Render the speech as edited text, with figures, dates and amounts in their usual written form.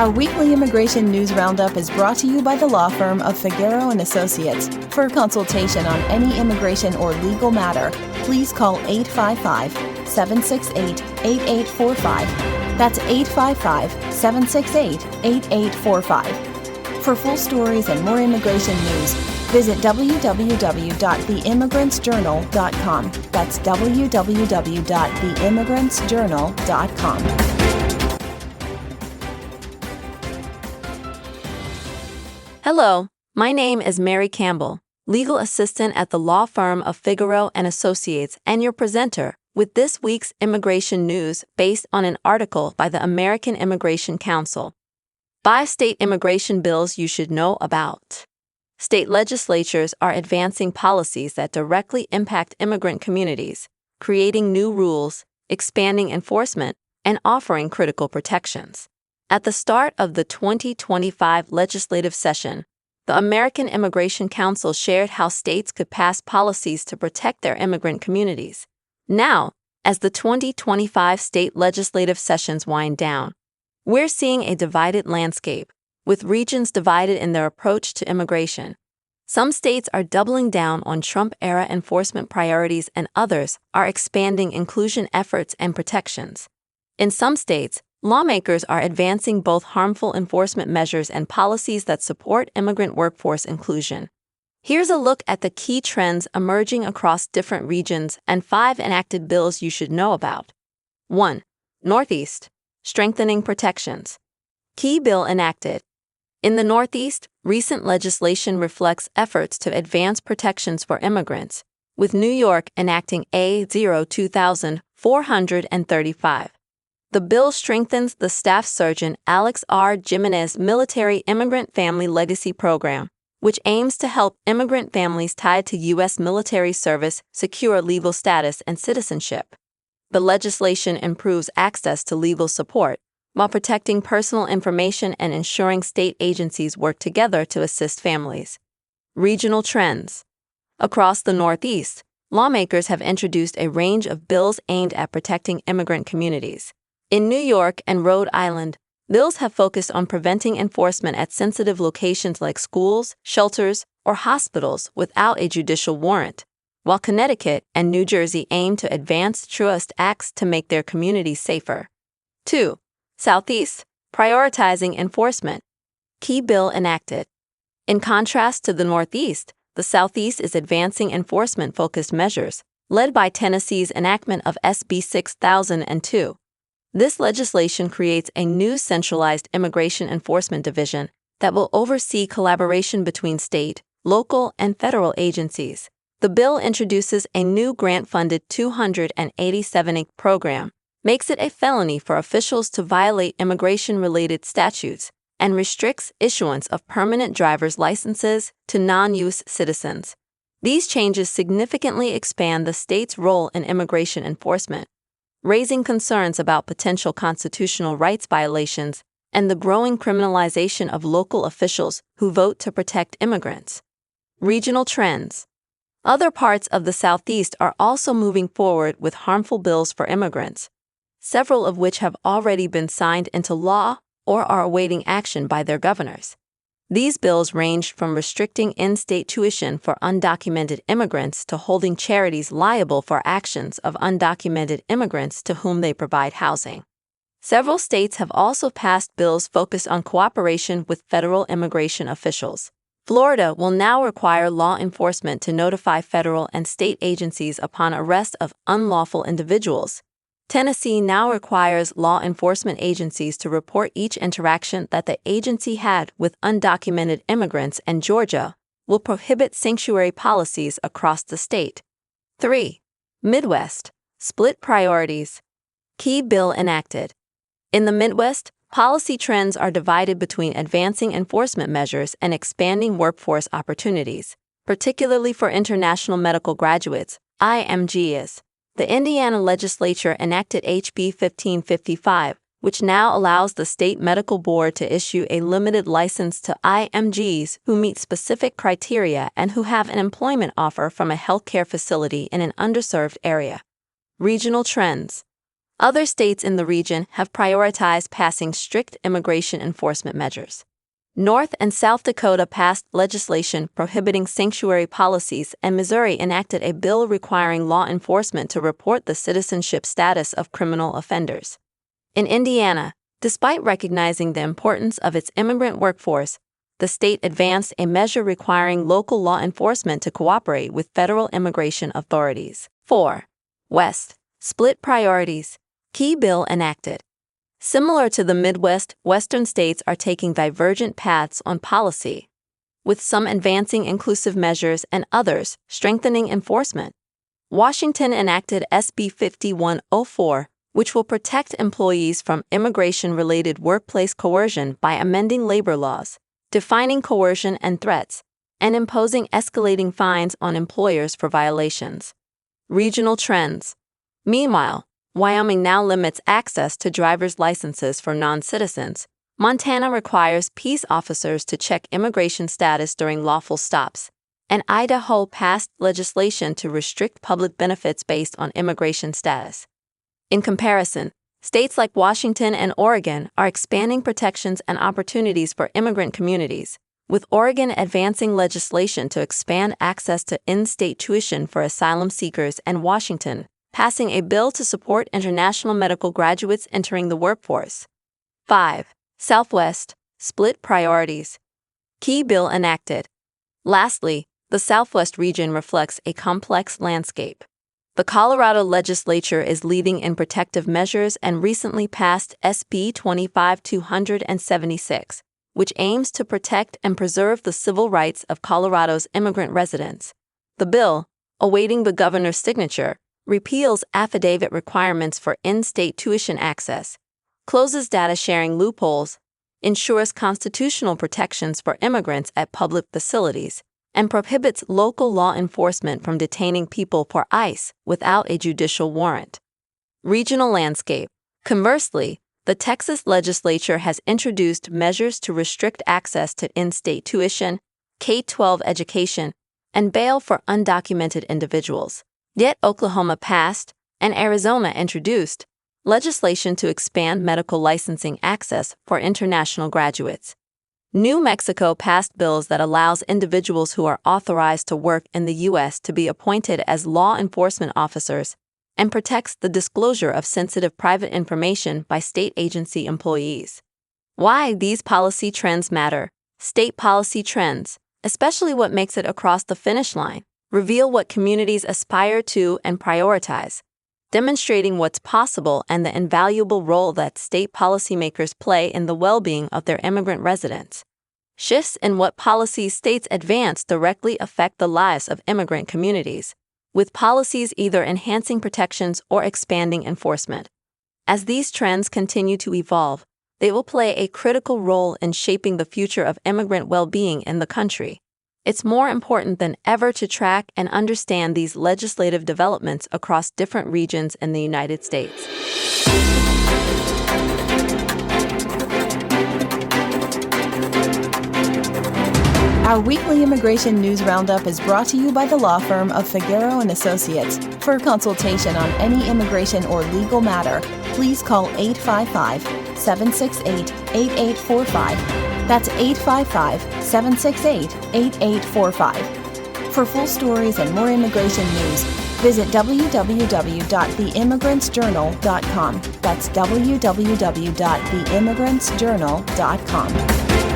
Our weekly immigration news roundup is brought to you by the law firm of Figueroa & Associates. For consultation on any immigration or legal matter, please call 855-768-8845. That's 855-768-8845. For full stories and more immigration news, visit www.theimmigrantsjournal.com. That's www.theimmigrantsjournal.com. Hello, my name is Mary Campbell, legal assistant at the law firm of Figueroa & Associates, and your presenter with this week's immigration news based on an article by the American Immigration Council. 5 state immigration bills you should know about. State legislatures are advancing policies that directly impact immigrant communities, creating new rules, expanding enforcement, and offering critical protections. At the start of the 2025 legislative session, the American Immigration Council shared how states could pass policies to protect their immigrant communities. Now, as the 2025 state legislative sessions wind down, we're seeing a divided landscape, with regions divided in their approach to immigration. Some states are doubling down on Trump-era enforcement priorities, and others are expanding inclusion efforts and protections. In some states, lawmakers are advancing both harmful enforcement measures and policies that support immigrant workforce inclusion. Here's a look at the key trends emerging across different regions and 5 enacted bills you should know about. 1. Northeast. Strengthening protections. Key bill enacted. In the Northeast, recent legislation reflects efforts to advance protections for immigrants, with New York enacting A-0435. The bill strengthens the Staff Sergeant Alex R. Jimenez Military Immigrant Family Legacy Program, which aims to help immigrant families tied to U.S. military service secure legal status and citizenship. The legislation improves access to legal support while protecting personal information and ensuring state agencies work together to assist families. Regional trends. Across the Northeast, lawmakers have introduced a range of bills aimed at protecting immigrant communities. In New York and Rhode Island, bills have focused on preventing enforcement at sensitive locations like schools, shelters, or hospitals without a judicial warrant, while Connecticut and New Jersey aim to advance truest acts to make their communities safer. 2. Southeast, prioritizing enforcement. Key bill enacted. In contrast to the Northeast, the Southeast is advancing enforcement-focused measures, led by Tennessee's enactment of SB 6002. This legislation creates a new centralized immigration enforcement division that will oversee collaboration between state, local, and federal agencies. The bill introduces a new grant-funded $287 program, makes it a felony for officials to violate immigration-related statutes, and restricts issuance of permanent driver's licenses to non-U.S. citizens. These changes significantly expand the state's role in immigration enforcement, raising concerns about potential constitutional rights violations and the growing criminalization of local officials who vote to protect immigrants. Regional trends. Other parts of the Southeast are also moving forward with harmful bills for immigrants, several of which have already been signed into law or are awaiting action by their governors. These bills ranged from restricting in-state tuition for undocumented immigrants to holding charities liable for actions of undocumented immigrants to whom they provide housing. Several states have also passed bills focused on cooperation with federal immigration officials. Florida will now require law enforcement to notify federal and state agencies upon arrest of unlawful individuals. Tennessee now requires law enforcement agencies to report each interaction that the agency had with undocumented immigrants, and Georgia will prohibit sanctuary policies across the state. 3. Midwest. Split priorities. Key bill enacted. In the Midwest, policy trends are divided between advancing enforcement measures and expanding workforce opportunities, particularly for international medical graduates, IMGs. The Indiana legislature enacted HB 1555, which now allows the state medical board to issue a limited license to IMGs who meet specific criteria and who have an employment offer from a healthcare facility in an underserved area. Regional trends. Other states in the region have prioritized passing strict immigration enforcement measures. North and South Dakota passed legislation prohibiting sanctuary policies, and Missouri enacted a bill requiring law enforcement to report the citizenship status of criminal offenders. In Indiana, despite recognizing the importance of its immigrant workforce, the state advanced a measure requiring local law enforcement to cooperate with federal immigration authorities. 4. West. Split priorities. Key bill enacted. Similar to the Midwest, Western states are taking divergent paths on policy, with some advancing inclusive measures and others strengthening enforcement. Washington enacted SB 5104, which will protect employees from immigration-related workplace coercion by amending labor laws, defining coercion and threats, and imposing escalating fines on employers for violations. Regional trends. Meanwhile, Wyoming now limits access to driver's licenses for non-citizens. Montana requires peace officers to check immigration status during lawful stops. And Idaho passed legislation to restrict public benefits based on immigration status. In comparison, states like Washington and Oregon are expanding protections and opportunities for immigrant communities, with Oregon advancing legislation to expand access to in-state tuition for asylum seekers and Washington passing a bill to support international medical graduates entering the workforce. 5. Southwest. Split priorities. Key bill enacted. Lastly, the Southwest region reflects a complex landscape. The Colorado legislature is leading in protective measures and recently passed SB 25276, which aims to protect and preserve the civil rights of Colorado's immigrant residents. The bill, awaiting the governor's signature, repeals affidavit requirements for in-state tuition access, closes data sharing loopholes, ensures constitutional protections for immigrants at public facilities, and prohibits local law enforcement from detaining people for ICE without a judicial warrant. Regional landscape. Conversely, the Texas legislature has introduced measures to restrict access to in-state tuition, K-12 education, and bail for undocumented individuals. Yet Oklahoma passed, and Arizona introduced, legislation to expand medical licensing access for international graduates. New Mexico passed bills that allows individuals who are authorized to work in the U.S. to be appointed as law enforcement officers and protects the disclosure of sensitive private information by state agency employees. Why these policy trends matter. State policy trends, especially what makes it across the finish line, reveal what communities aspire to and prioritize, demonstrating what's possible and the invaluable role that state policymakers play in the well-being of their immigrant residents. Shifts in what policies states advance directly affect the lives of immigrant communities, with policies either enhancing protections or expanding enforcement. As these trends continue to evolve, they will play a critical role in shaping the future of immigrant well-being in the country. It's more important than ever to track and understand these legislative developments across different regions in the United States. Our weekly immigration news roundup is brought to you by the law firm of Figueroa & Associates. For consultation on any immigration or legal matter, please call 855-768-8845. That's 855-768-8845. For full stories and more immigration news, visit www.theimmigrantsjournal.com. That's www.theimmigrantsjournal.com.